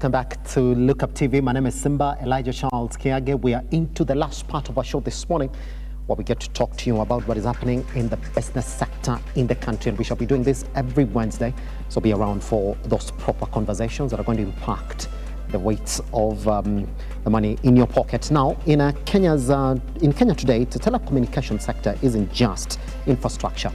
Welcome back to Look Up TV. My name is Simba Elijah Charles Kiage. We are into the last part of our show this morning, where we get to talk to you about what is happening in the business sector in the country. And we shall be doing this every Wednesday. So be around for those proper conversations that are going to impact the weight of the money in your pocket. Now, in Kenya today, the telecommunications sector isn't just infrastructure.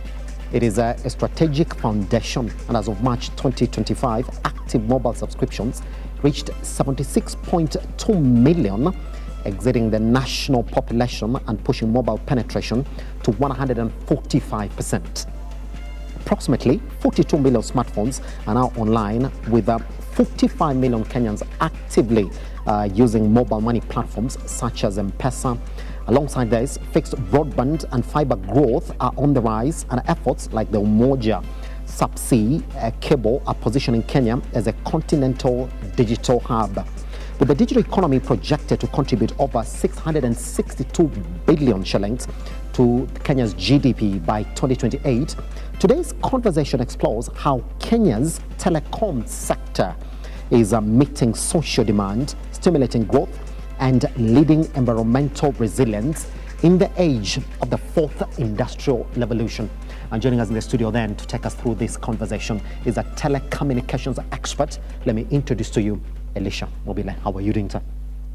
It is a strategic foundation, and as of March 2025, active mobile subscriptions reached 76.2 million, exceeding the national population and pushing mobile penetration to 145%. Approximately 42 million smartphones are now online, with 45 million Kenyans actively using mobile money platforms such as M-Pesa. Alongside this, fixed broadband and fiber growth are on the rise, and efforts like the Umoja subsea cable are positioning Kenya as a continental digital hub. With the digital economy projected to contribute over 662 billion shillings to Kenya's GDP by 2028, today's conversation explores how Kenya's telecom sector is meeting social demand, stimulating growth, and leading environmental resilience in the age of the fourth industrial revolution. And joining us in the studio then to take us through this conversation is a telecommunications expert. Let me introduce to you Elisha Mobile. How are you doing, sir?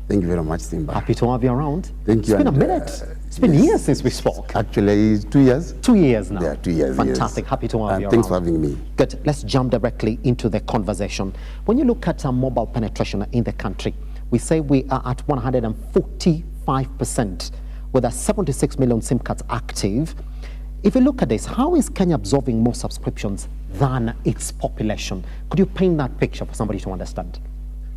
Thank you very much, Simba. Happy to have you around. Thank you. It's been a minute. It's been years since we spoke. Actually, 2 years. 2 years now. Yeah, 2 years. Fantastic. Happy to have you around. Thanks for having me. Good. Let's jump directly into the conversation. When you look at mobile penetration in the country, we say we are at 145%, with 76 million SIM cards active. If you look at this, how is Kenya absorbing more subscriptions than its population? Could you paint that picture for somebody to understand?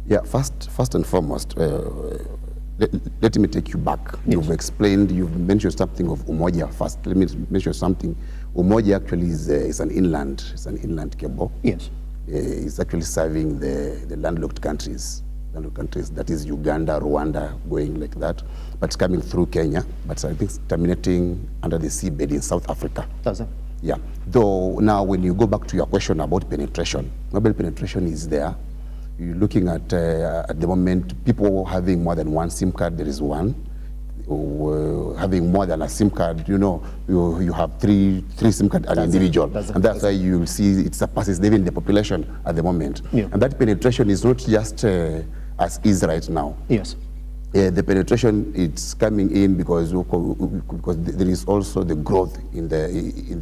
Yeah, first and foremost, let me take you back. Yes. You've mentioned something of Umoja first. Let me mention something. Umoja actually is an inland cable. Yes. It's actually serving the landlocked countries, that is Uganda, Rwanda, going like that, but it's coming through Kenya, but I think it's terminating under the seabed in South Africa. Does it? Yeah. Though now when you go back to your question about penetration, mobile penetration is there. You're looking at the moment, people having more than one SIM card, there is one. Having more than a SIM card, you have three SIM cards as an individual. And that's why you'll see it surpasses even the population at the moment. Yeah. And that penetration is not just as is right now. Yes. The penetration, it's coming in because there is also the growth in the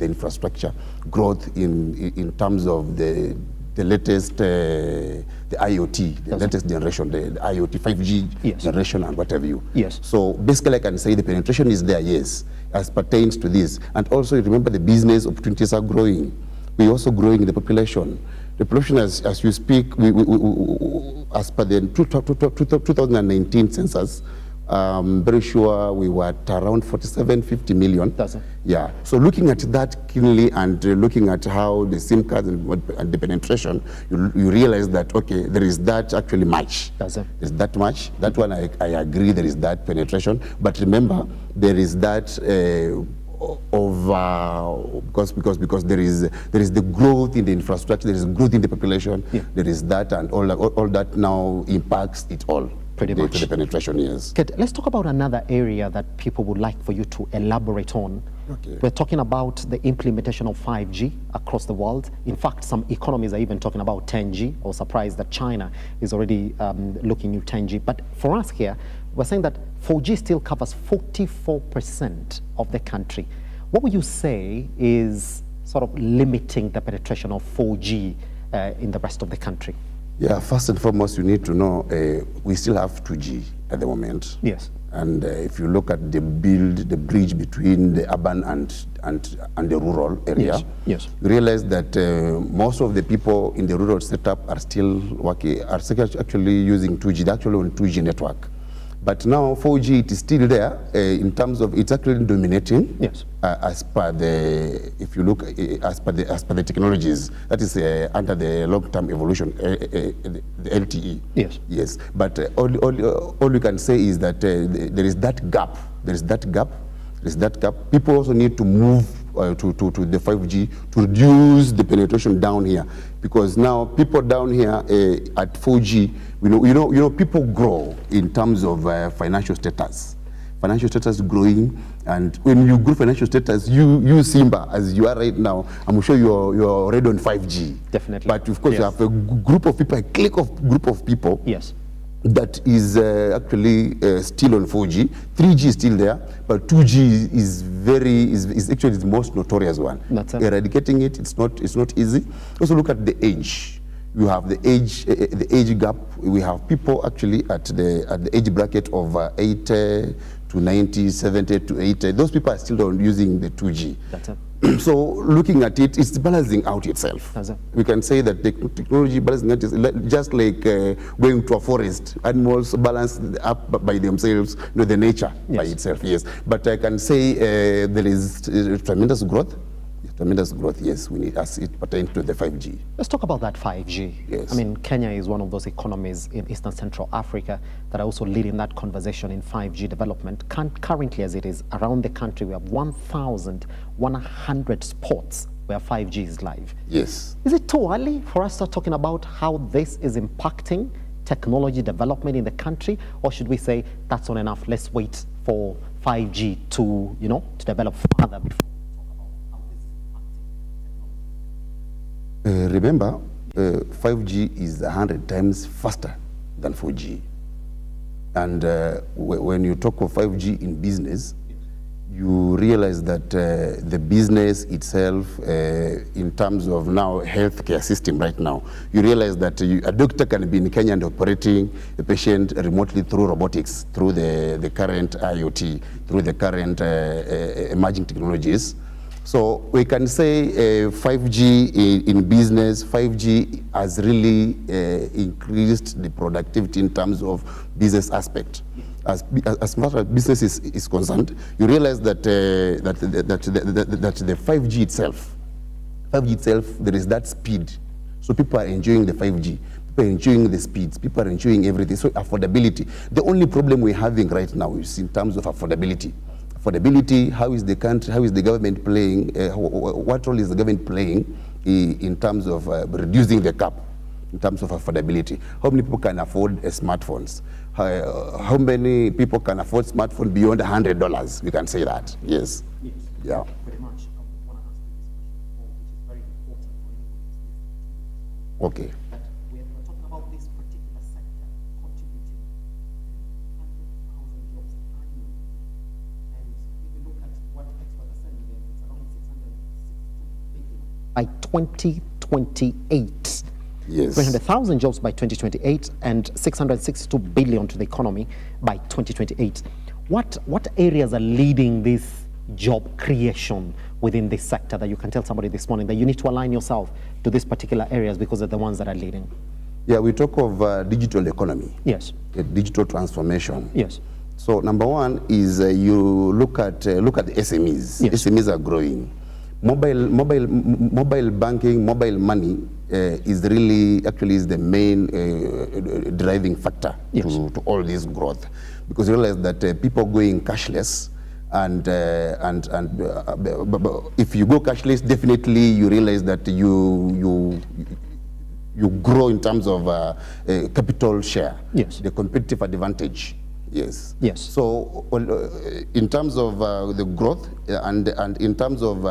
infrastructure, growth in terms of the latest the IoT, the latest generation, the IoT 5G generation and whatever you. Yes. So basically I can say the penetration is there, yes, as pertains to this. And also remember the business opportunities are growing. We're also growing in the population. The population, as you speak, as per the 2019 census, very sure we were at around 47-50 million. Does it? Yeah. So looking at that keenly and looking at how the SIM cards and the penetration, you realize that, okay, there is that actually much. Does it? There's that much. That one I agree there is that penetration. But remember, there is that because there is the growth in the infrastructure, there is growth in the population, there is that, and all that now impacts it all. Pretty much. The penetration, yes. Good. Let's talk about another area that people would like for you to elaborate on. Okay. We're talking about the implementation of 5G across the world. In fact, some economies are even talking about 10G. I was surprised that China is already looking at 10G. But for us here, we're saying that 4G still covers 44% of the country. What would you say is sort of limiting the penetration of 4G in the rest of the country? Yeah, first and foremost, you need to know we still have 2G at the moment. Yes. And if you look at the bridge between the urban and the rural area, yes. You realize that most of the people in the rural setup are still actually using 2G, they're actually on 2G network. But now 4G, it is still there in terms of it's actually dominating. Yes. As per the, if you look as per the technologies, that is under the long-term evolution, the LTE. Yes. Yes. But all you can say is that there is that gap. There is that gap. People also need to move the 5G to reduce the penetration down here, because now people down here at 4G, you know, people grow in terms of financial status. Financial status growing, and when you grow financial status, you Simba, as you are right now, I'm sure you're already on 5G. Definitely. But of course, you have a group of people, a clique of group of people. Yes. That is actually still on 4G. 3G is still there, but 2G is actually the most notorious one. That's it. Eradicating it, it's not easy. Also look at the age. You have the age gap. We have people actually at the age bracket of 80 to 90, 70 to 80. Those people are still using the 2G. That's it. So looking at it, it's balancing out itself. That's it. We can say that the technology balancing out is just like going to a forest. Animals balance up by themselves, the nature by itself, yes. But I can say there is tremendous growth. Tremendous growth, yes, we need as it pertains to the 5G. Let's talk about that 5G. Yes. I mean, Kenya is one of those economies in Eastern Central Africa that are also leading that conversation in 5G development. Currently, as it is, around the country, we have 1,100 spots where 5G is live. Yes. Is it too early for us to start talking about how this is impacting technology development in the country? Or should we say that's not enough? Let's wait for 5G to, to develop further before. Remember, 5G is 100 times faster than 4G. And when you talk of 5G in business, you realize that the business itself, in terms of now healthcare system right now, you realize that a doctor can be in Kenya and operating a patient remotely through robotics, through the current IoT, through the current emerging technologies. So we can say 5G in business, 5G has really increased the productivity in terms of business aspect. As far as business is concerned, you realize that the 5G itself, there is that speed. So people are enjoying the 5G. People are enjoying the speeds. People are enjoying everything. So affordability. The only problem we're having right now is in terms of affordability. Affordability, how is the country, how is the government playing, what role is the government playing in terms of reducing the gap, in terms of affordability? How many people can afford smartphones? How many people can afford smartphone beyond $100? We can say that, yes. Yes. Yeah. Very much. I want to ask you this question, which is very important for anybody who's listening. Okay. That we're talking about this particular sector contributing 100,000 jobs annually. And if you look at what experts are saying, it's around 662 billion by 2028. Yes. 300,000 jobs by 2028 and 662 billion to the economy by 2028. What areas are leading this job creation within this sector that you can tell somebody this morning that you need to align yourself to these particular areas because they're the ones that are leading? Yeah, we talk of digital economy. Yes. Digital transformation. Yes. So number one is you look at the SMEs. Yes. SMEs are growing. Mobile banking, mobile money is really actually is the main driving factor to all this growth, because you realize that people going cashless, and if you go cashless, definitely you realize that you grow in terms of capital share, the competitive advantage. Yes. Yes. So, in terms of the growth and in terms of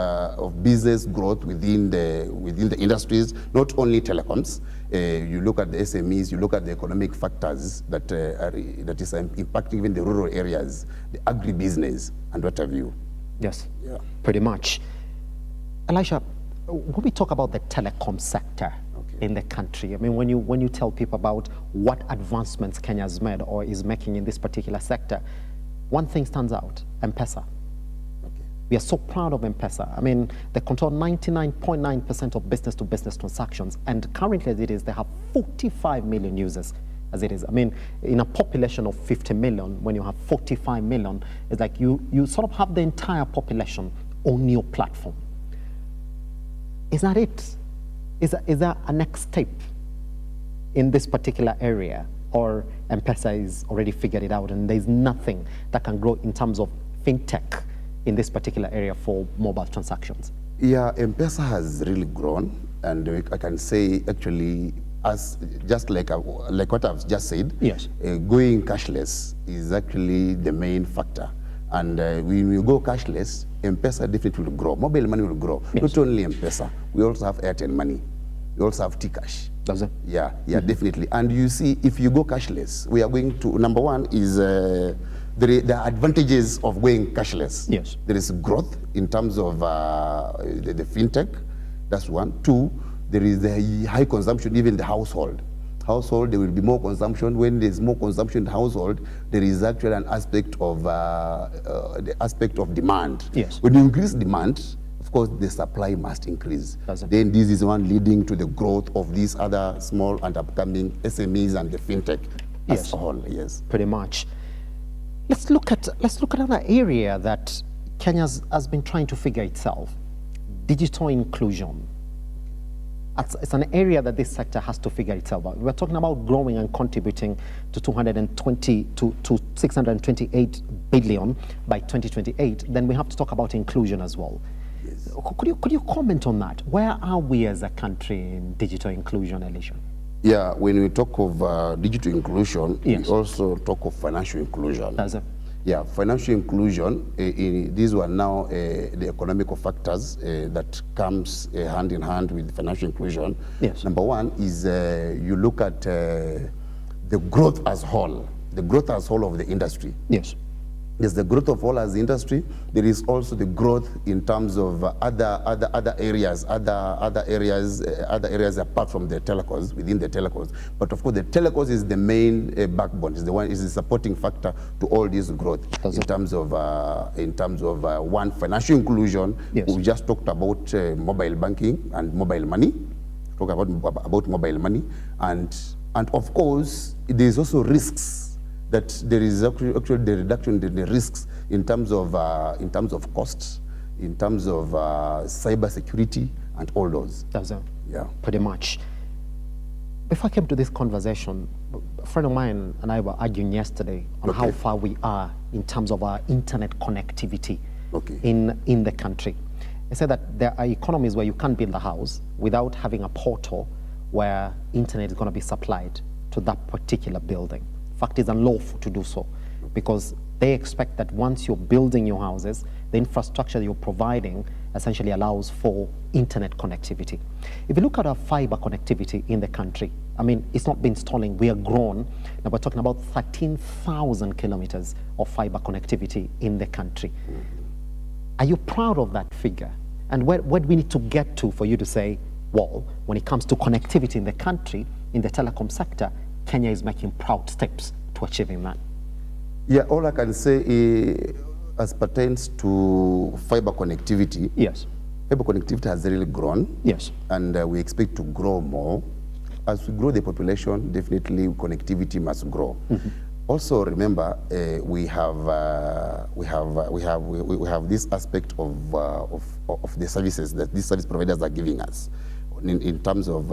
business growth within the industries, not only telecoms, you look at the SMEs, you look at the economic factors that is impacting even the rural areas, the agribusiness, and what have you. Yes. Yeah. Pretty much. Elisha, when we talk about the telecom sector in the country, I mean, when you tell people about what advancements Kenya has made or is making in this particular sector, one thing stands out: M-Pesa. Okay. We are so proud of M-Pesa. I mean, they control 99.9% of business-to-business transactions, and currently, as it is, they have 45 million users. As it is, I mean, in a population of 50 million, when you have 45 million, it's like you sort of have the entire population on your platform. Is that it? Is there a next step in this particular area, or M-Pesa is already figured it out and there's nothing that can grow in terms of fintech in this particular area for mobile transactions? Yeah, M-Pesa has really grown, and I can say actually, as just like what I've just said, Yes. Going cashless is actually the main factor. And when we go cashless, M-Pesa definitely will grow. Mobile money will grow. Yes. Not only M-Pesa, we also have Airtel money. We also have T-Cash. Does it? Yeah, definitely. And you see, if you go cashless, we are going to, number one is the advantages of going cashless. Yes. There is growth in terms of the fintech. That's one. Two, there is the high consumption, even the household. Household, there will be more consumption. When there's more consumption in the household, there is actually an aspect of the aspect of demand. Yes. When you increase demand, of course, the supply must increase. Then this is one leading to the growth of these other small and upcoming SMEs and the fintech as a whole. Yes. Pretty much. Let's look at another area that Kenya has been trying to figure itself: digital inclusion. It's an area that this sector has to figure itself out. We're talking about growing and contributing to 220 to 628 billion by 2028. Then we have to talk about inclusion as well. Yes. Could you comment on that? Where are we as a country in digital inclusion, Elisha? Yeah, when we talk of digital inclusion, Yes. we also talk of financial inclusion. Does it? Yeah, financial inclusion, these were now the economical factors that comes hand in hand with financial inclusion. Yes. Number one is you look at the growth as whole, the growth as whole of the industry. Yes. There's the growth of all as the industry. There is also the growth in terms of other areas apart from the telecoms, within the telecoms. But of course, the telecoms is the main backbone. Is the supporting factor to all this growth in terms of one, financial inclusion. Yes. We just talked about mobile banking and mobile money. Talk about mobile money, and of course, there is also risks. That there is actually the reduction in the risks in terms of costs, in terms of cyber security, and all those. That's it. Yeah. Pretty much. Before I came to this conversation, a friend of mine and I were arguing yesterday on how far we are in terms of our internet connectivity in the country. I said that there are economies where you can't build a house without having a portal where internet is going to be supplied to that particular building. In fact, it's unlawful to do so because they expect that once you're building your houses, the infrastructure you're providing essentially allows for internet connectivity. If you look at our fiber connectivity in the country, I mean, it's not been stalling. We are grown. Now we're talking about 13,000 kilometers of fiber connectivity in the country. Are you proud of that figure? And where do we need to get to for you to say, well, when it comes to connectivity in the country, in the telecom sector, Kenya is making proud steps to achieving that? Yeah, all I can say as pertains to fiber connectivity, yes, fiber connectivity has really grown. Yes. And we expect to grow more. As we grow the population, definitely connectivity must grow. Also, remember, we have this aspect of the services that these service providers are giving us. In terms of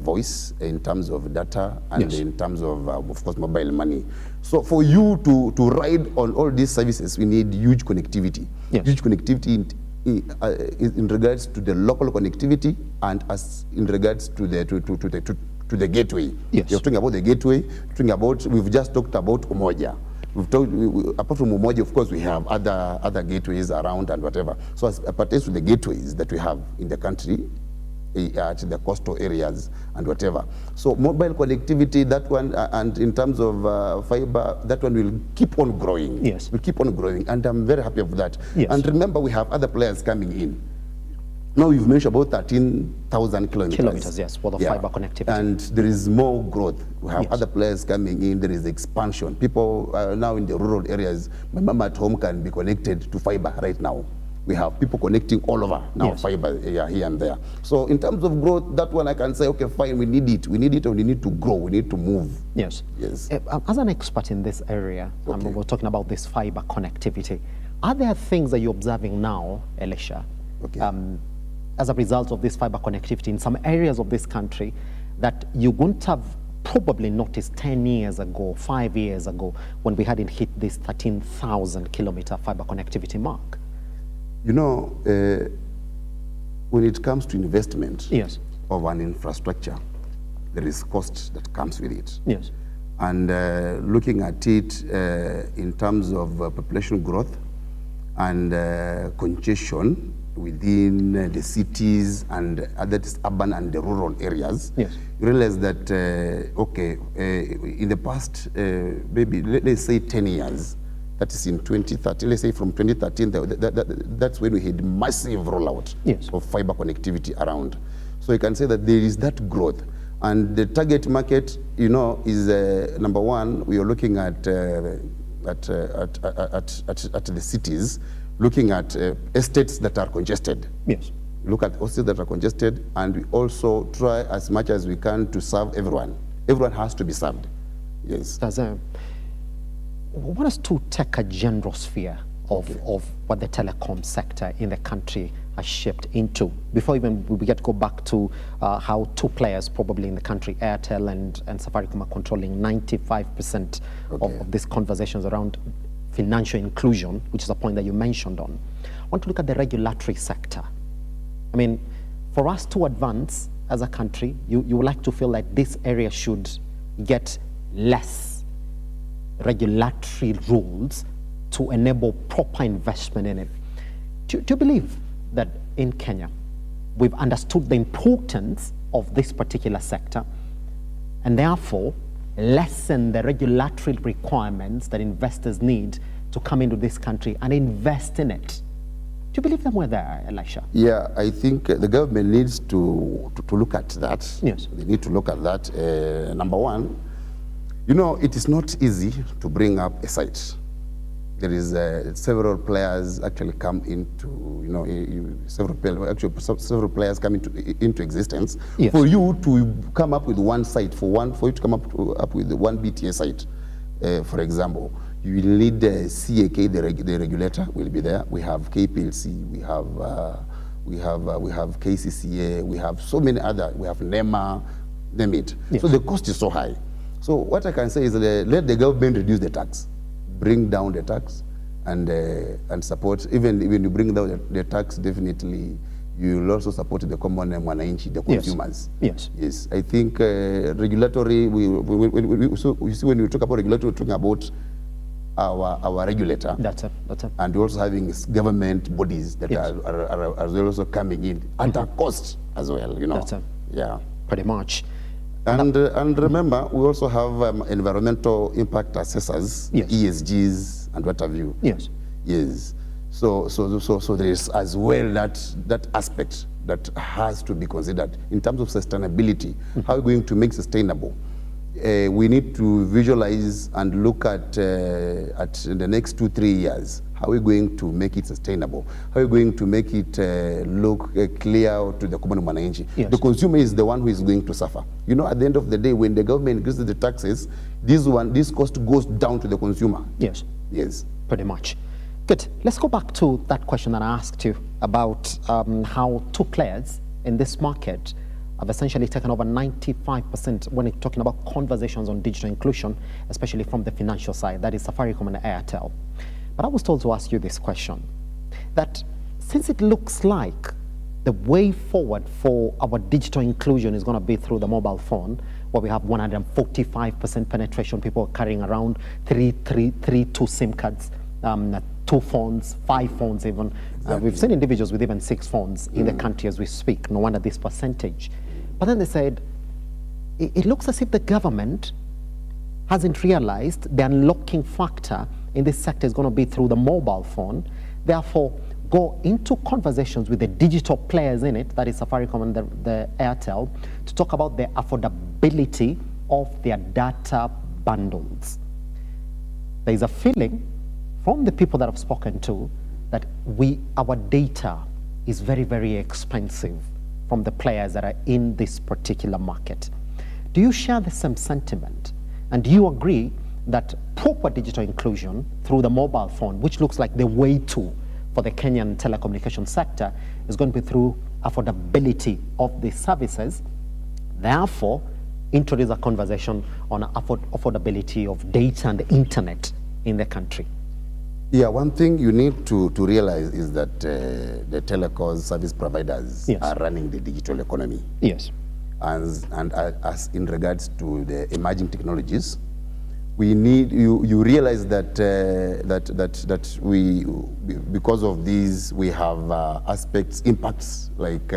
voice, in terms of data, and in terms of course, mobile money. So for you to ride on all these services, we need huge connectivity. Huge connectivity in regards to the local connectivity and as in regards to the gateway. Yes. You're talking about the gateway, we've just talked about Umoja. Apart from Umoja, of course, we have other gateways around and whatever. So as pertains to the gateways that we have in the country, at the coastal areas and whatever. So mobile connectivity, that one, and in terms of fiber, that one will keep on growing. Yes. Will keep on growing, and I'm very happy with that. Yes. And remember, we have other players coming in. Now we've mentioned about 13,000 kilometers. Kilometers, yes, for the fiber connectivity. And there is more growth. We have other players coming in. There is expansion. People now in the rural areas, my mom at home can be connected to fiber right now. We have people connecting all over now, fiber here and there. So in terms of growth, that one I can say, okay, fine, we need it. We need it, and we need to grow. We need to move. Yes. Yes. As an expert in this area, we're talking about this fiber connectivity. Are there things that you're observing now, Elisha, as a result of this fiber connectivity in some areas of this country that you wouldn't have probably noticed 10 years ago, 5 years ago, when we hadn't hit this 13,000 kilometer fiber connectivity mark? You know, when it comes to investment Yes. of an infrastructure, there is cost that comes with it. Yes. And looking at it in terms of population growth and congestion within the cities and that is urban and the rural areas, Yes. you realize that, in the past, maybe let's say 10 years, that is in 2013, let's say from 2013, that's when we had massive rollout Yes. of fiber connectivity around. So you can say that there is that growth. And the target market, you know, is number one, we are looking at the cities, looking at estates that are congested. Yes. Look at estates that are congested, and we also try as much as we can to serve everyone. Everyone has to be served. Yes. I want us to take a general sphere of what the telecom sector in the country has shaped into. Before even we get to go back to how two players probably in the country, Airtel and Safaricom, are controlling 95% of these conversations around financial inclusion, which is a point that you mentioned on. I want to look at the regulatory sector. I mean, for us to advance as a country, you would like to feel like this area should get less regulatory rules to enable proper investment in it. Do you believe that in Kenya, we've understood the importance of this particular sector and therefore lessen the regulatory requirements that investors need to come into this country and invest in it? Do you believe that we're there, Elisha? Yeah, I think the government needs to look at that. Yes. They need to look at that. Number one, you know, it is not easy to bring up a site. There is several players actually come into, you know, several players come into existence. Yes. For you to come up with one site, for you to come up with one BTA site, for example, you will need the CAK, the regulator will be there. We have KPLC, we have KCCA, we have so many other, we have NEMA, name it. Yes. So the cost is so high. So what I can say is let the government reduce the tax, bring down the tax, and support. Even when you bring down the tax, definitely you will also support the common mwananchi, the consumers. Yes. Yes. I think regulatory. So you see, when we talk about regulatory, we're talking about our regulator. That's it. And we're also having government bodies that are also coming in at a cost as well. You know. That's it. Yeah. Pretty much. And remember, we also have environmental impact assessors, Yes. ESGs, and what have you. Yes. Yes. So there is as well that aspect that has to be considered in terms of sustainability. How are we going to make sustainable? We need to visualize and look at the next 2-3 years. How are we going to make it sustainable? How are we going to make it look clear to the common mwananchi? Yes. The consumer is the one who is going to suffer. You know, at the end of the day, when the government increases the taxes, this cost goes down to the consumer. Yes. Yes. Pretty much. Good. Let's go back to that question that I asked you about how two players in this market have essentially taken over 95% when it's talking about conversations on digital inclusion, especially from the financial side, that is Safaricom and Airtel. But I was told to ask you this question, that since it looks like the way forward for our digital inclusion is going to be through the mobile phone, where we have 145% penetration, people carrying around two SIM cards, 2 phones, 5 phones even. Exactly. We've seen individuals with even 6 phones in the country as we speak. No wonder this percentage. But then they said, it looks as if the government hasn't realized the unlocking factor in this sector is going to be through the mobile phone. Therefore, go into conversations with the digital players in it, that is Safaricom and the Airtel, to talk about the affordability of their data bundles. There is a feeling from the people that I've spoken to that our data is very, very expensive from the players that are in this particular market. Do you share the same sentiment? And do you agree that proper digital inclusion through the mobile phone, which looks like the way to for the Kenyan telecommunications sector, is going to be through affordability of the services, therefore introduce a conversation on affordability of data and the internet in the country? Yeah, one thing you need to realize is that the telecom service providers Yes. are running the digital economy. Yes. And as in regards to the emerging technologies, we need you realize that that we, because of these, we have impacts like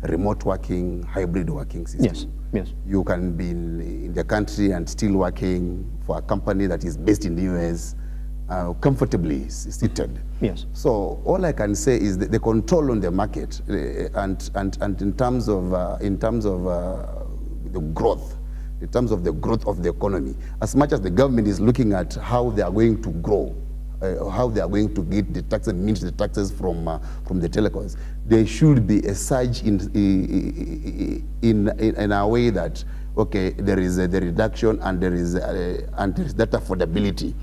remote working, hybrid working system. Yes. Yes. You can be in the country and still working for a company that is based in the US, comfortably seated. Yes. So all I can say is that the control on the market and in terms of the growth, in terms of the growth of the economy, as much as the government is looking at how they are going to grow, how they are going to get the taxes, mint the taxes from the telecoms, there should be a surge in a way that, okay, there is the reduction and there is that affordability.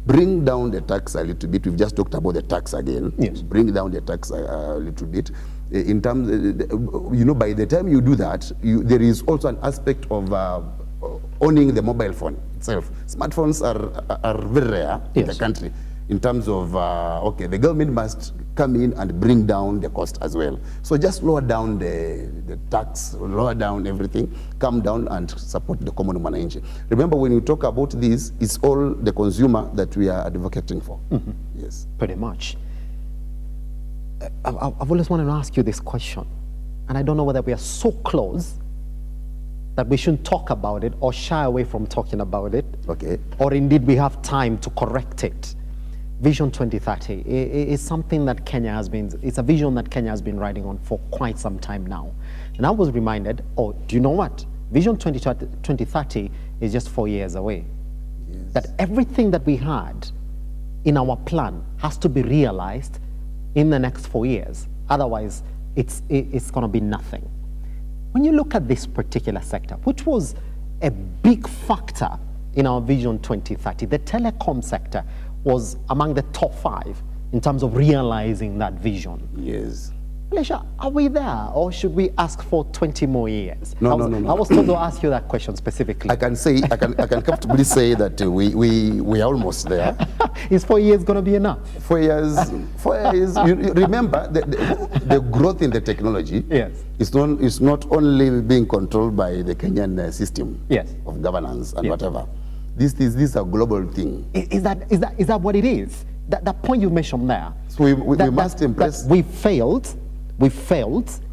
Bring down the tax a little bit. We've just talked about the tax again. Yes. Bring down the tax a little bit. In terms, by the time you do that, there is also an aspect of owning the mobile phone itself. Smartphones are very rare in the country. In terms of, okay, the government must come in and bring down the cost as well. So just lower down the tax, lower down everything, come down and support the common man. Remember, when you talk about this, it's all the consumer that we are advocating for. Mm-hmm. Yes. Pretty much. I've always wanted to ask you this question, and I don't know whether we are so close that we shouldn't talk about it or shy away from talking about it. Okay. Or indeed we have time to correct it. Vision 2030 is something that it's a vision that Kenya has been riding on for quite some time now. And I was reminded, do you know what? Vision 2030 is just 4 years away. Yes. That everything that we had in our plan has to be realized in the next 4 years. Otherwise, it's going to be nothing. When you look at this particular sector, which was a big factor in our Vision 2030, the telecom sector was among the top 5 in terms of realizing that vision. Yes. Malaysia, are we there, or should we ask for 20 more years? No. I was told to ask you that question specifically. I can comfortably say that we are almost there. Is 4 years going to be enough? 4 years. 4 years. You remember the growth in the technology. Yes. It's not only being controlled by the Kenyan system. Yes. Of governance and whatever. This is a global thing. Is that what it is? That point you mentioned there. So we must impress. We failed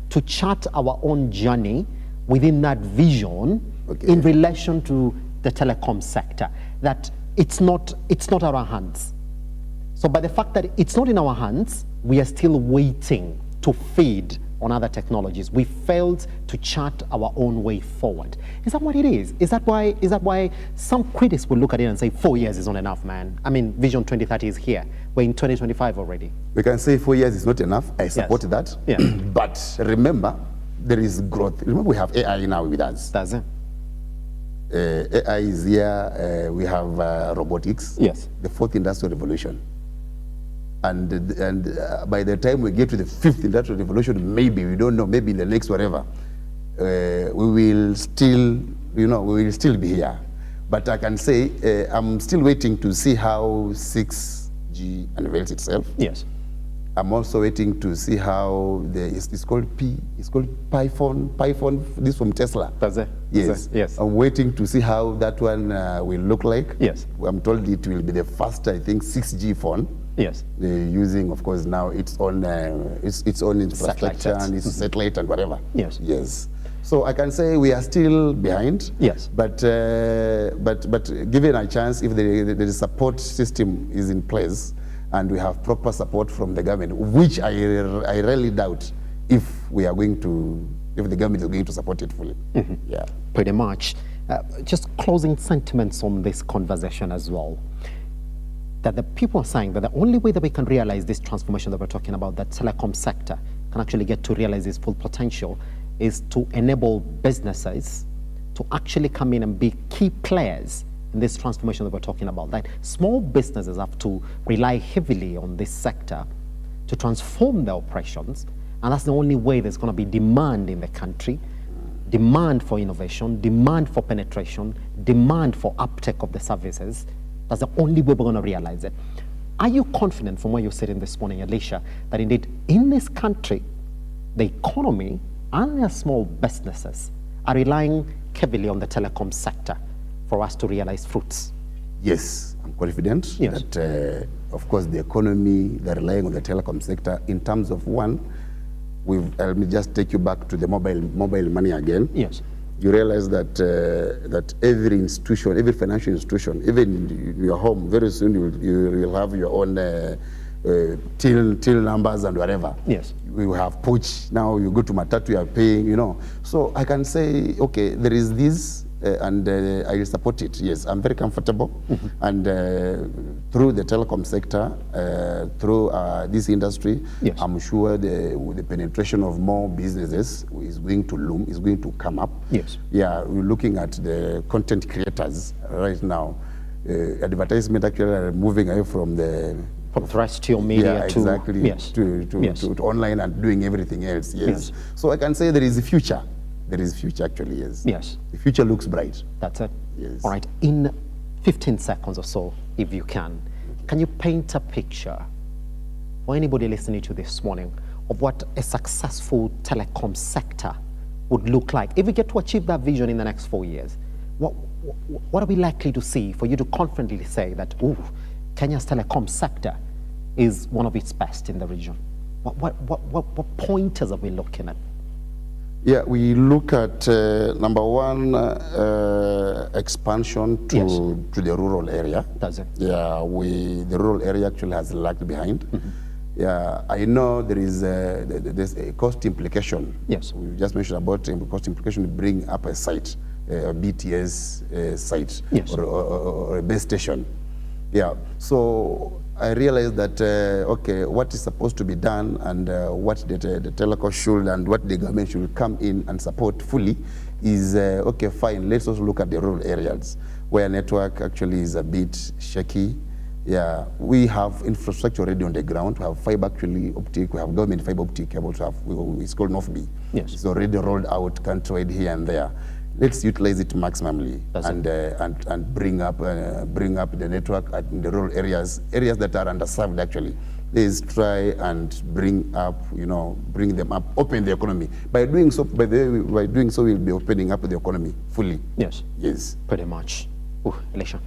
to chart our own journey within that vision in relation to the telecom sector. That it's not our hands. So by the fact that it's not in our hands, we are still waiting to feed on other technologies. We failed to chart our own way forward. Is that what it is? Is that why some critics will look at it and say 4 years is not enough, man? I mean, Vision 2030 is here. We're in 2025 already. We can say 4 years is not enough. I support that. Yeah. But remember, there is growth. Remember, we have AI now with us. That's it. AI is here. We have robotics. Yes. The 4th industrial revolution. And by the time we get to the 5th industrial revolution, maybe, we don't know, maybe in the next whatever, we will still be here. But I can say I'm still waiting to see how 6G unveils itself. Yes. I'm also waiting to see how it's called Python, this from Tesla. That's it. Yes. Yes. I'm waiting to see how that one will look like. Yes. I'm told it will be the first, I think, 6G phone. Yes. Using, of course, now its own infrastructure and its satellite and whatever. Yes. Yes. So I can say we are still behind. Yes. But given a chance, if the support system is in place and we have proper support from the government, which I really doubt if the government is going to support it fully. Mm-hmm. Yeah. Pretty much. Just closing sentiments on this conversation as well. That the people are saying that the only way that we can realize this transformation that we're talking about, that telecom sector can actually get to realize its full potential, is to enable businesses to actually come in and be key players in this transformation that we're talking about. That small businesses have to rely heavily on this sector to transform their operations, and that's the only way there's going to be demand in the country, demand for innovation, demand for penetration, demand for uptake of the services. That's the only way we're going to realize it. Are you confident from where you're sitting this morning, Alicia, that indeed in this country, the economy and their small businesses are relying heavily on the telecom sector for us to realize fruits? Yes, I'm confident that, of course, the economy, they're relying on the telecom sector in terms of one, let me just take you back to the mobile money again. Yes. You realize that that every institution, every financial institution, even in your home, very soon you'll have your own till numbers and whatever. Yes. We have Pooch now. You go to Matatu, you are paying. So I can say, okay, there is this. And I will support it. Yes, I'm very comfortable. And through the telecom sector, through this industry, yes, I'm sure the penetration of more businesses is going to loom, is going to come up. Yes. Yeah, we're looking at the content creators right now. Advertisement actually are moving away from the terrestrial media to, exactly, to online and doing everything else. Yes. So I can say there is a future. There is future, actually, yes. Yes. The future looks bright. That's it. Yes. All right. In 15 seconds or so, if you can you paint a picture for anybody listening to this morning of what a successful telecom sector would look like if we get to achieve that vision in the next 4 years? What are we likely to see for you to confidently say that, Kenya's telecom sector is one of its best in the region? What pointers are we looking at? Yeah, we look at number one, expansion to the rural area. Does it? Yeah, the rural area actually has lagged behind. Yeah, I know there's a cost implication. Yes. We just mentioned about cost implication to bring up a site, a BTS site, yes, or a base station. Yeah, so I realized that, okay, what is supposed to be done and what the telecom should and what the government should come in and support fully is, okay, fine, let's also look at the rural areas where network actually is a bit shaky. Yeah, we have infrastructure already on the ground. We have fiber actually optic, we have government fiber optic cable, it's called NOFB. Yes. It's already rolled out countrywide here and there. Let's utilize it maximally and bring up the network in the rural areas that are underserved actually. Let's try and bring them up, open the economy. By doing so, we'll be opening up the economy fully. Yes. Yes. Pretty much. Alicia,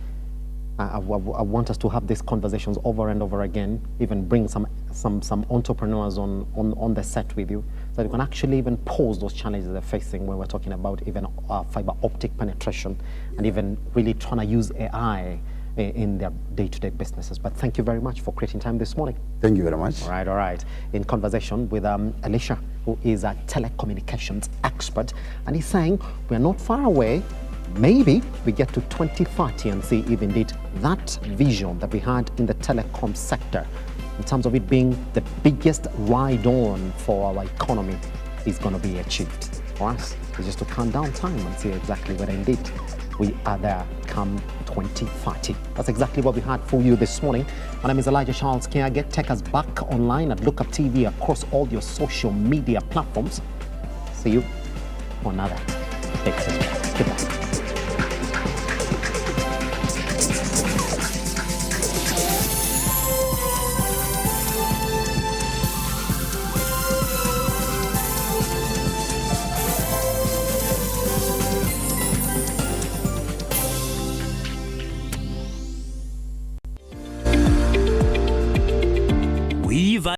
I want us to have these conversations over and over again, even bring some entrepreneurs on the set with you, so you can actually even pose those challenges they're facing when we're talking about even fiber optic penetration and even really trying to use AI in their day-to-day businesses. But thank you very much for creating time this morning. Thank you very much. All right. In conversation with Alicia, who is a telecommunications expert, and he's saying we're not far away. Maybe we get to 2030 and see if indeed that vision that we had in the telecom sector, in terms of it being the biggest ride-on for our economy, is going to be achieved. For us, it's just to count down time and see exactly whether indeed we are there come 2030. That's exactly what we had for you this morning. My name is Elijah Charles Kiage. Take us back online at Lookup TV across all your social media platforms. See you for another episode. Goodbye.